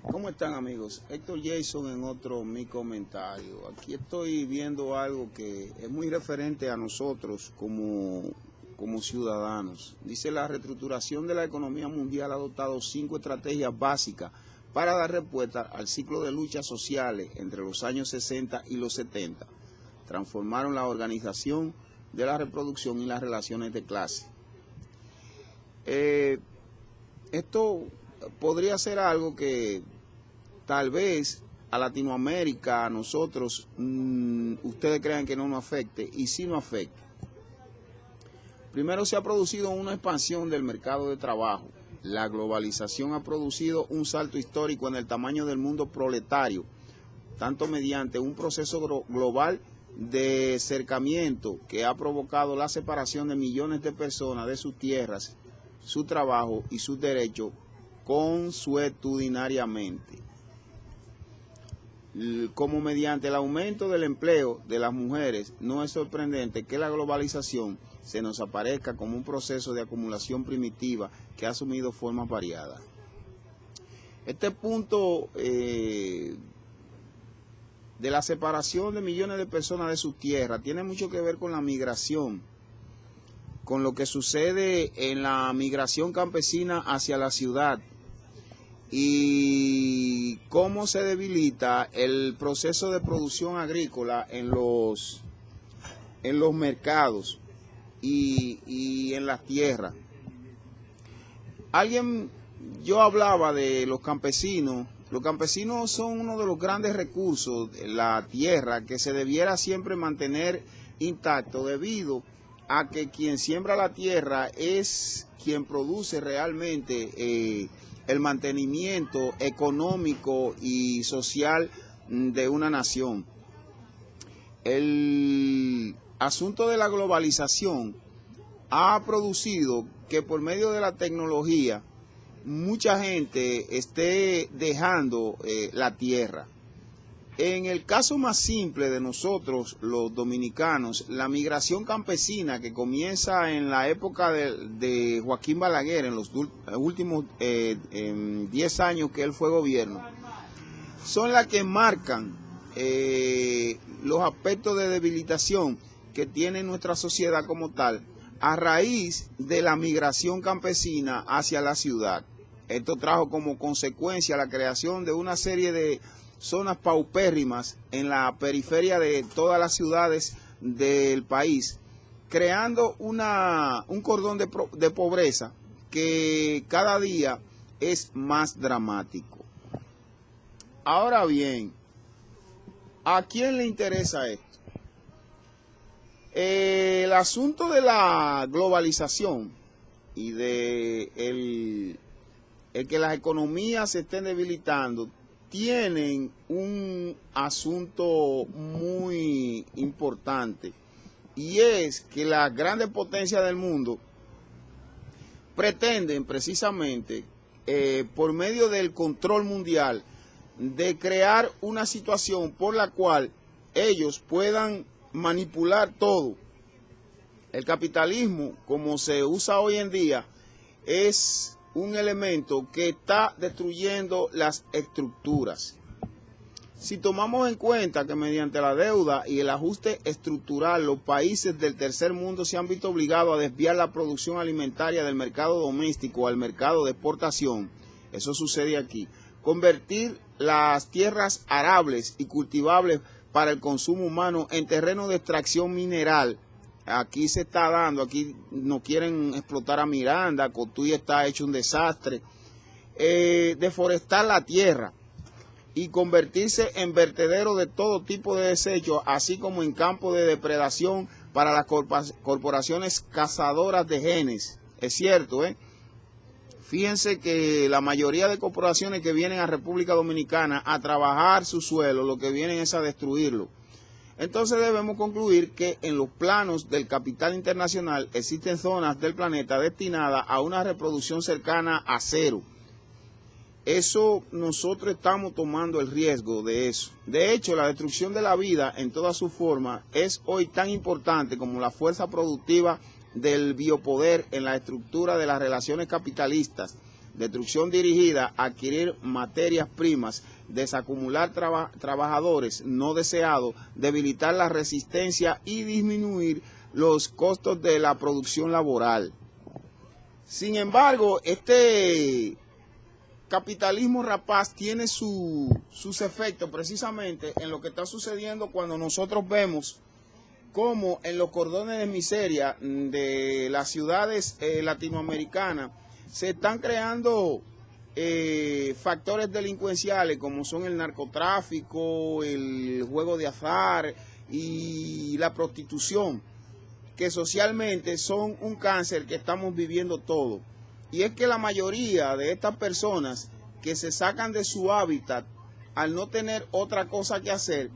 ¿Cómo están, amigos? Héctor Jason en otro mi comentario. Aquí estoy viendo algo que es muy referente a nosotros como ciudadanos. Dice: la reestructuración de la economía mundial ha adoptado 5 estrategias básicas para dar respuesta al ciclo de luchas sociales entre los años 60 y los 70. Transformaron la organización de la reproducción y las relaciones de clase. Esto podría ser algo que tal vez a Latinoamérica, a nosotros, ustedes crean que no nos afecte, y sí nos afecta. Primero, se ha producido una expansión del mercado de trabajo. La globalización ha producido un salto histórico en el tamaño del mundo proletario, tanto mediante un proceso global de cercamiento que ha provocado la separación de millones de personas de sus tierras, su trabajo y sus derechos consuetudinariamente, como mediante el aumento del empleo de las mujeres. No es sorprendente que la globalización se nos aparezca como un proceso de acumulación primitiva que ha asumido formas variadas. Este punto de la separación de millones de personas de su tierra tiene mucho que ver con la migración, con lo que sucede en la migración campesina hacia la ciudad, y cómo se debilita el proceso de producción agrícola en los mercados y en las tierras. Yo hablaba de los campesinos. Los campesinos son uno de los grandes recursos de la tierra que se debiera siempre mantener intacto, debido a que quien siembra la tierra es quien produce realmente el mantenimiento económico y social de una nación. El asunto de la globalización ha producido que por medio de la tecnología mucha gente esté dejando la tierra. En el caso más simple de nosotros, los dominicanos, la migración campesina que comienza en la época de Joaquín Balaguer, en los últimos 10 años que él fue gobierno, son las que marcan los aspectos de debilitación que tiene nuestra sociedad como tal, a raíz de la migración campesina hacia la ciudad. Esto trajo como consecuencia la creación de una serie de zonas paupérrimas en la periferia de todas las ciudades del país, creando un cordón de pobreza que cada día es más dramático. Ahora bien, ¿a quién le interesa esto? El asunto de la globalización y de el que las economías se estén debilitando tienen un asunto muy importante, y es que las grandes potencias del mundo pretenden precisamente, por medio del control mundial, de crear una situación por la cual ellos puedan manipular todo. El capitalismo, como se usa hoy en día, es un elemento que está destruyendo las estructuras. Si tomamos en cuenta que mediante la deuda y el ajuste estructural, los países del tercer mundo se han visto obligados a desviar la producción alimentaria del mercado doméstico al mercado de exportación, eso sucede aquí. Convertir las tierras arables y cultivables para el consumo humano en terreno de extracción mineral. Aquí se está dando, aquí no quieren explotar a Miranda, Cotuí está hecho un desastre. Deforestar la tierra y convertirse en vertedero de todo tipo de desechos, así como en campo de depredación para las corporaciones cazadoras de genes. Es cierto, Fíjense que la mayoría de corporaciones que vienen a República Dominicana a trabajar su suelo, lo que vienen es a destruirlo. Entonces debemos concluir que en los planos del capital internacional existen zonas del planeta destinadas a una reproducción cercana a cero. Eso nosotros estamos tomando el riesgo de eso. De hecho, la destrucción de la vida en toda su forma es hoy tan importante como la fuerza productiva del biopoder en la estructura de las relaciones capitalistas, destrucción dirigida, adquirir materias primas, desacumular trabajadores no deseados, debilitar la resistencia y disminuir los costos de la producción laboral. Sin embargo, este capitalismo rapaz tiene sus efectos precisamente en lo que está sucediendo cuando nosotros vemos cómo en los cordones de miseria de las ciudades latinoamericanas se están creando factores delincuenciales como son el narcotráfico, el juego de azar y la prostitución, que socialmente son un cáncer que estamos viviendo todos. Y es que la mayoría de estas personas que se sacan de su hábitat al no tener otra cosa que hacer,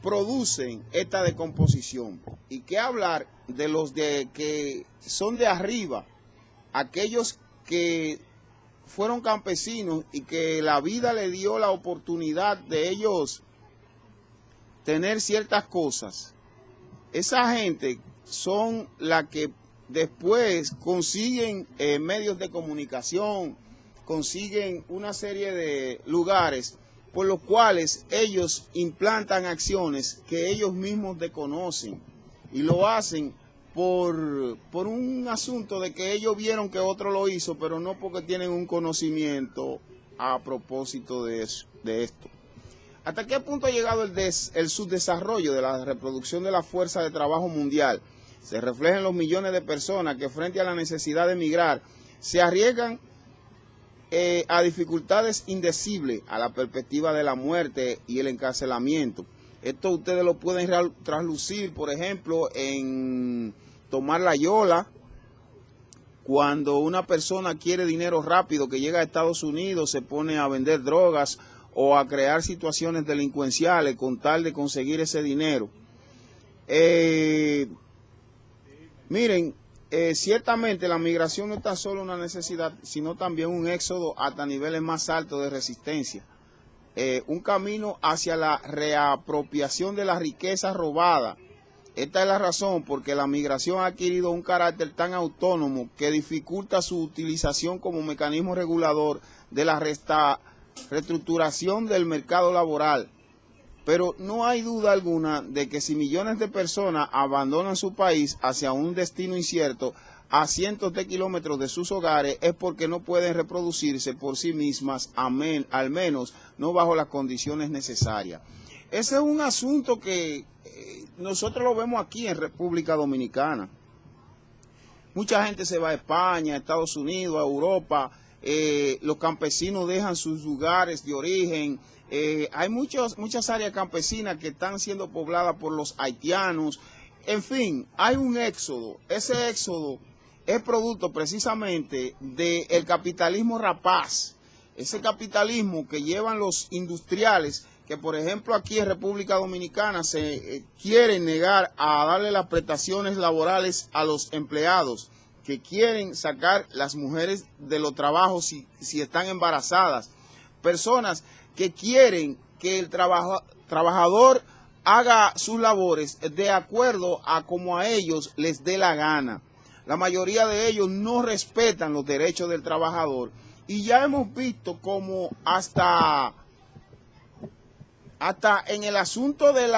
producen esta descomposición. Y qué hablar de los que son de arriba, aquellos que fueron campesinos y que la vida le dio la oportunidad de ellos tener ciertas cosas. Esa gente son la que después consiguen medios de comunicación, consiguen una serie de lugares por los cuales ellos implantan acciones que ellos mismos desconocen y lo hacen por un asunto de que ellos vieron que otro lo hizo, pero no porque tienen un conocimiento a propósito de esto. ¿Hasta qué punto ha llegado el subdesarrollo de la reproducción de la fuerza de trabajo mundial? Se refleja en los millones de personas que frente a la necesidad de emigrar se arriesgan a dificultades indecibles, a la perspectiva de la muerte y el encarcelamiento. Esto ustedes lo pueden traslucir, por ejemplo, en tomar la yola. Cuando una persona quiere dinero rápido, que llega a Estados Unidos, se pone a vender drogas o a crear situaciones delincuenciales con tal de conseguir ese dinero. Miren, ciertamente la migración no está solo una necesidad, sino también un éxodo hasta niveles más altos de resistencia. Un camino hacia la reapropiación de la riqueza robada. Esta es la razón porque la migración ha adquirido un carácter tan autónomo que dificulta su utilización como mecanismo regulador de la reestructuración del mercado laboral. Pero no hay duda alguna de que si millones de personas abandonan su país hacia un destino incierto a cientos de kilómetros de sus hogares es porque no pueden reproducirse por sí mismas, al menos no bajo las condiciones necesarias. Ese es un asunto que nosotros lo vemos aquí en República Dominicana. Mucha gente se va a España, a Estados Unidos, a Europa. Los campesinos dejan sus lugares de origen. Hay muchas áreas campesinas que están siendo pobladas por los haitianos. En fin, hay un éxodo. Ese éxodo es producto precisamente del capitalismo rapaz. Ese capitalismo que llevan los industriales, que por ejemplo aquí en República Dominicana se quieren negar a darle las prestaciones laborales a los empleados, que quieren sacar las mujeres de los trabajos si están embarazadas. Personas que quieren que el trabajador haga sus labores de acuerdo a como a ellos les dé la gana. La mayoría de ellos no respetan los derechos del trabajador y ya hemos visto como hasta en el asunto de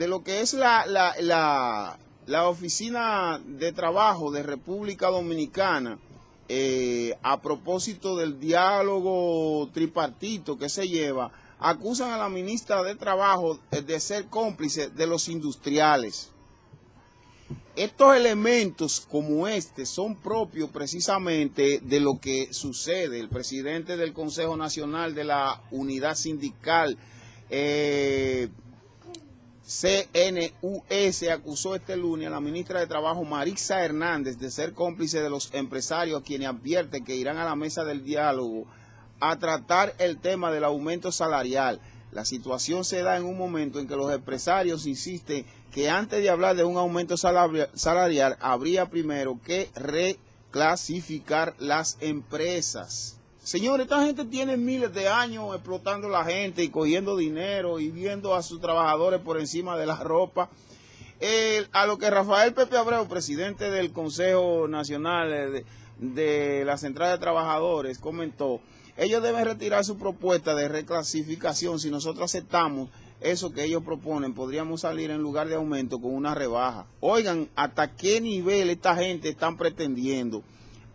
lo que es la oficina de trabajo de República Dominicana, a propósito del diálogo tripartito que se lleva, acusan a la ministra de Trabajo de ser cómplice de los industriales. Estos elementos como este son propios precisamente de lo que sucede. El presidente del Consejo Nacional de la Unidad Sindical, CNUS, acusó este lunes a la ministra de Trabajo, Maritza Hernández, de ser cómplice de los empresarios, quienes advierten que irán a la mesa del diálogo a tratar el tema del aumento salarial. La situación se da en un momento en que los empresarios insisten que antes de hablar de un aumento salarial habría primero que reclasificar las empresas. Señores, esta gente tiene miles de años explotando a la gente y cogiendo dinero y viendo a sus trabajadores por encima de la ropa. A lo que Rafael Pepe Abreu, presidente del Consejo Nacional de la Central de Trabajadores, comentó, ellos deben retirar su propuesta de reclasificación. Si nosotros aceptamos eso que ellos proponen, podríamos salir en lugar de aumento con una rebaja. Oigan, hasta qué nivel esta gente están pretendiendo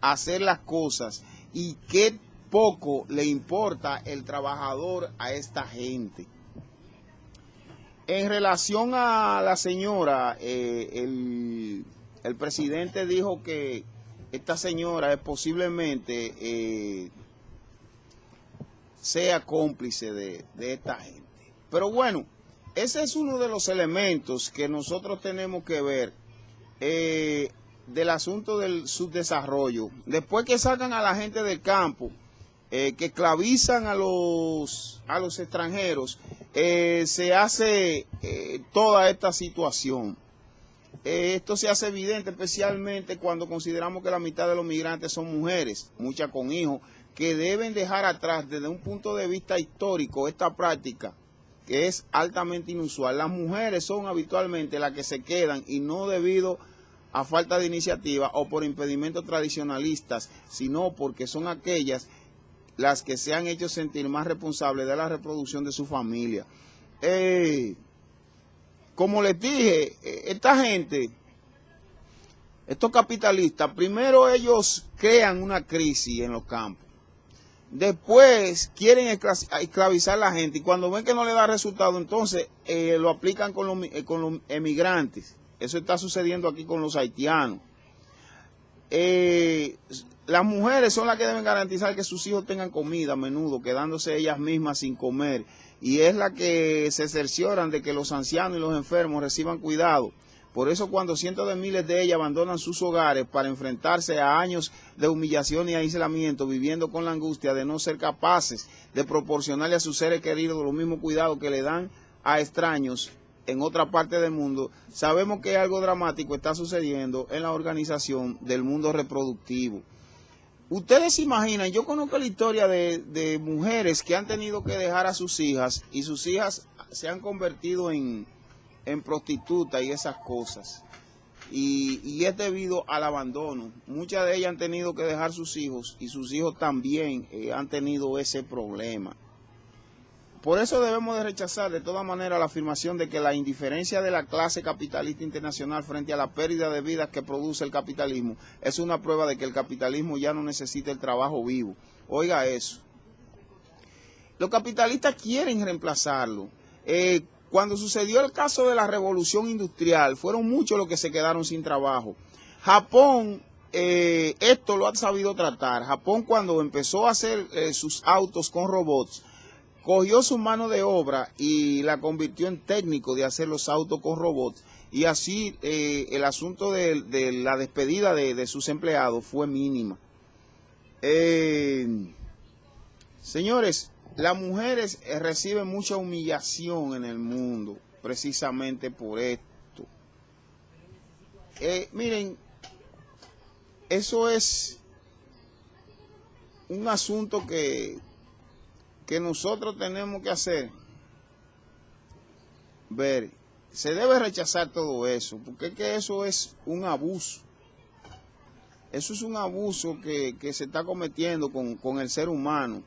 hacer las cosas y qué poco le importa el trabajador a esta gente. En relación a la señora, el presidente dijo que esta señora posiblemente sea cómplice de esta gente. Pero bueno, ese es uno de los elementos que nosotros tenemos que ver del asunto del subdesarrollo. Después que sacan a la gente del campo, que esclavizan a los extranjeros, se hace toda esta situación. Esto se hace evidente especialmente cuando consideramos que la mitad de los migrantes son mujeres, muchas con hijos, que deben dejar atrás desde un punto de vista histórico esta práctica que es altamente inusual. Las mujeres son habitualmente las que se quedan y no debido a falta de iniciativa o por impedimentos tradicionalistas, sino porque son aquellas las que se han hecho sentir más responsables de la reproducción de su familia. Como les dije, esta gente, estos capitalistas, primero ellos crean una crisis en los campos. Después quieren esclavizar a la gente y cuando ven que no le da resultado, entonces lo aplican con los emigrantes. Eso está sucediendo aquí con los haitianos. Las mujeres son las que deben garantizar que sus hijos tengan comida a menudo, quedándose ellas mismas sin comer. Y es la que se cercioran de que los ancianos y los enfermos reciban cuidado. Por eso cuando cientos de miles de ellas abandonan sus hogares para enfrentarse a años de humillación y aislamiento, viviendo con la angustia de no ser capaces de proporcionarle a sus seres queridos los mismos cuidados que le dan a extraños en otra parte del mundo, sabemos que algo dramático está sucediendo en la organización del mundo reproductivo. Ustedes se imaginan, yo conozco la historia de mujeres que han tenido que dejar a sus hijas y sus hijas se han convertido en prostitutas y esas cosas. Y es debido al abandono. Muchas de ellas han tenido que dejar sus hijos y sus hijos también han tenido ese problema. Por eso debemos de rechazar de todas maneras la afirmación de que la indiferencia de la clase capitalista internacional frente a la pérdida de vidas que produce el capitalismo es una prueba de que el capitalismo ya no necesita el trabajo vivo. Oiga eso. Los capitalistas quieren reemplazarlo. Cuando sucedió el caso de la revolución industrial, fueron muchos los que se quedaron sin trabajo. Japón, esto lo ha sabido tratar. Japón, cuando empezó a hacer sus autos con robots, cogió su mano de obra y la convirtió en técnico de hacer los autos con robots. Y así el asunto de la despedida de sus empleados fue mínima. Señores, las mujeres reciben mucha humillación en el mundo, precisamente por esto. Miren, eso es un asunto que nosotros tenemos que hacer. Ver, se debe rechazar todo eso, porque es que eso es un abuso. Eso es un abuso que se está cometiendo con el ser humano.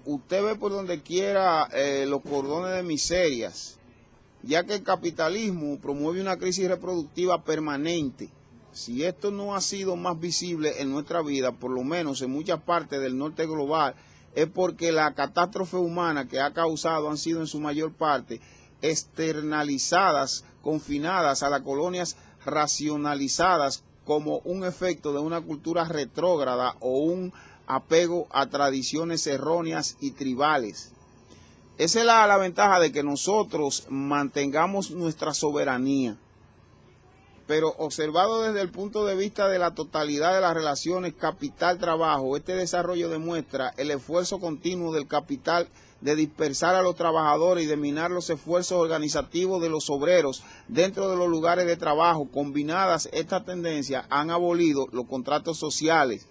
Usted ve por donde quiera los cordones de miserias, ya que el capitalismo promueve una crisis reproductiva permanente. Si esto no ha sido más visible en nuestra vida, por lo menos en muchas partes del norte global, es porque la catástrofe humana que ha causado han sido en su mayor parte externalizadas, confinadas a las colonias racionalizadas como un efecto de una cultura retrógrada o un apego a tradiciones erróneas y tribales. Esa es la ventaja de que nosotros mantengamos nuestra soberanía. Pero observado desde el punto de vista de la totalidad de las relaciones capital-trabajo, este desarrollo demuestra el esfuerzo continuo del capital de dispersar a los trabajadores y de minar los esfuerzos organizativos de los obreros dentro de los lugares de trabajo. Combinadas estas tendencias han abolido los contratos sociales,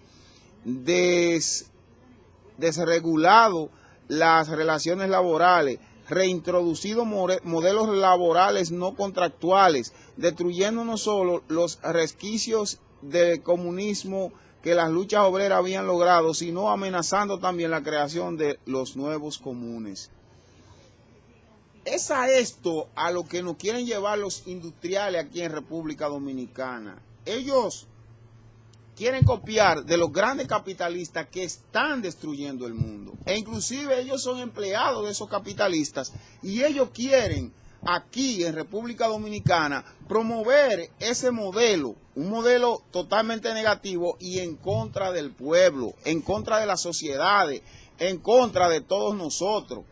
desregulado las relaciones laborales, reintroducido modelos laborales no contractuales, destruyendo no solo los resquicios del comunismo que las luchas obreras habían logrado, sino amenazando también la creación de los nuevos comunes. Es a esto a lo que nos quieren llevar los industriales aquí en República Dominicana. Ellos quieren copiar de los grandes capitalistas que están destruyendo el mundo. E inclusive ellos son empleados de esos capitalistas y ellos quieren aquí en República Dominicana promover ese modelo, un modelo totalmente negativo y en contra del pueblo, en contra de las sociedades, en contra de todos nosotros.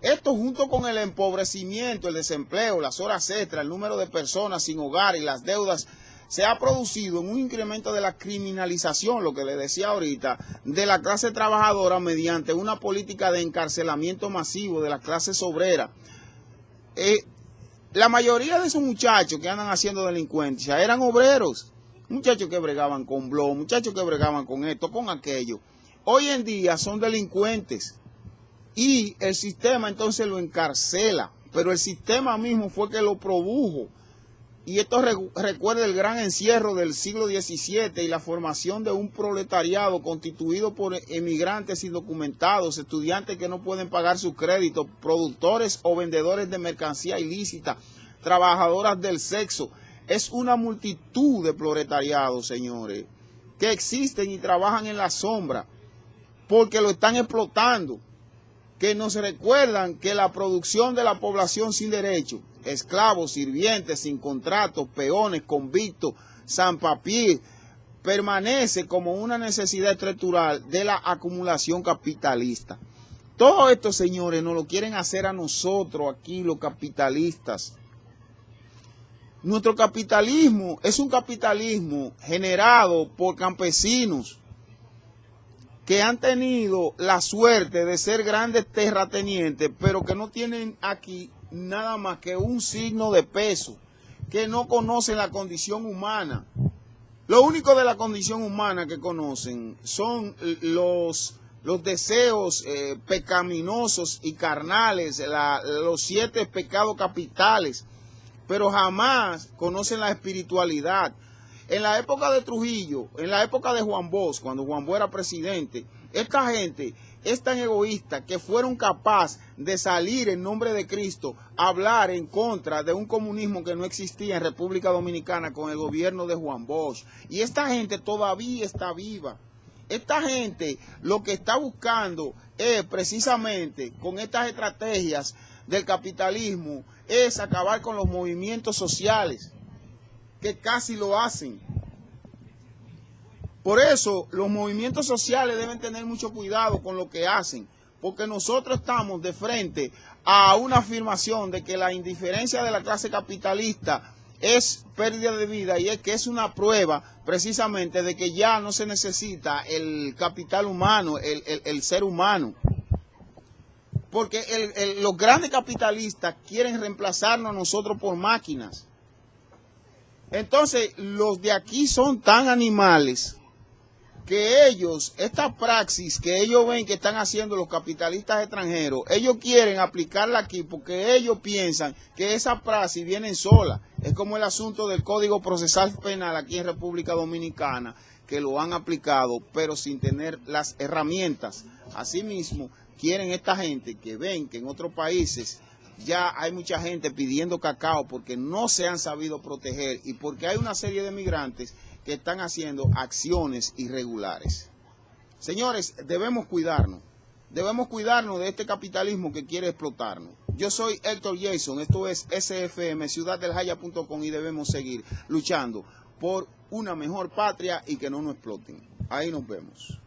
Esto junto con el empobrecimiento, el desempleo, las horas extras, el número de personas sin hogar y las deudas, se ha producido en un incremento de la criminalización, lo que le decía ahorita, de la clase trabajadora mediante una política de encarcelamiento masivo de las clases obreras. La mayoría de esos muchachos que andan haciendo delincuencia eran obreros, muchachos que bregaban con blog, muchachos que bregaban con esto, con aquello. Hoy en día son delincuentes y el sistema entonces lo encarcela, pero el sistema mismo fue que lo produjo. Y esto recuerda el gran encierro del siglo XVII y la formación de un proletariado constituido por emigrantes indocumentados, estudiantes que no pueden pagar sus créditos, productores o vendedores de mercancía ilícita, trabajadoras del sexo. Es una multitud de proletariados, señores, que existen y trabajan en la sombra porque lo están explotando, que nos recuerdan que la producción de la población sin derecho, esclavos, sirvientes, sin contratos, peones, convictos, sans papier, permanece como una necesidad estructural de la acumulación capitalista. Todo esto, señores, nos lo quieren hacer a nosotros aquí, los capitalistas. Nuestro capitalismo es un capitalismo generado por campesinos que han tenido la suerte de ser grandes terratenientes, pero que no tienen aquí nada más que un signo de peso, que no conocen la condición humana. Lo único de la condición humana que conocen son los deseos pecaminosos y carnales, los 7 pecados capitales, pero jamás conocen la espiritualidad. En la época de Trujillo, en la época de Juan Bosch, cuando Juan Bosch era presidente, esta gente es tan egoísta que fueron capaces de salir en nombre de Cristo a hablar en contra de un comunismo que no existía en República Dominicana con el gobierno de Juan Bosch. Y esta gente todavía está viva. Esta gente lo que está buscando es precisamente con estas estrategias del capitalismo es acabar con los movimientos sociales, que casi lo hacen. Por eso los movimientos sociales deben tener mucho cuidado con lo que hacen, porque nosotros estamos de frente a una afirmación de que la indiferencia de la clase capitalista es pérdida de vida, y es que es una prueba precisamente de que ya no se necesita el capital humano, el ser humano. Porque los grandes capitalistas quieren reemplazarnos a nosotros por máquinas. Entonces, los de aquí son tan animales que ellos, esta praxis que ellos ven que están haciendo los capitalistas extranjeros, ellos quieren aplicarla aquí porque ellos piensan que esa praxis viene sola. Es como el asunto del Código Procesal Penal aquí en República Dominicana, que lo han aplicado, pero sin tener las herramientas. Asimismo, quieren esta gente que ven que en otros países ya hay mucha gente pidiendo cacao porque no se han sabido proteger y porque hay una serie de migrantes que están haciendo acciones irregulares. Señores, debemos cuidarnos de este capitalismo que quiere explotarnos. Yo soy Héctor Jason, esto es SFM, ciudaddeljaya.com, y debemos seguir luchando por una mejor patria y que no nos exploten. Ahí nos vemos.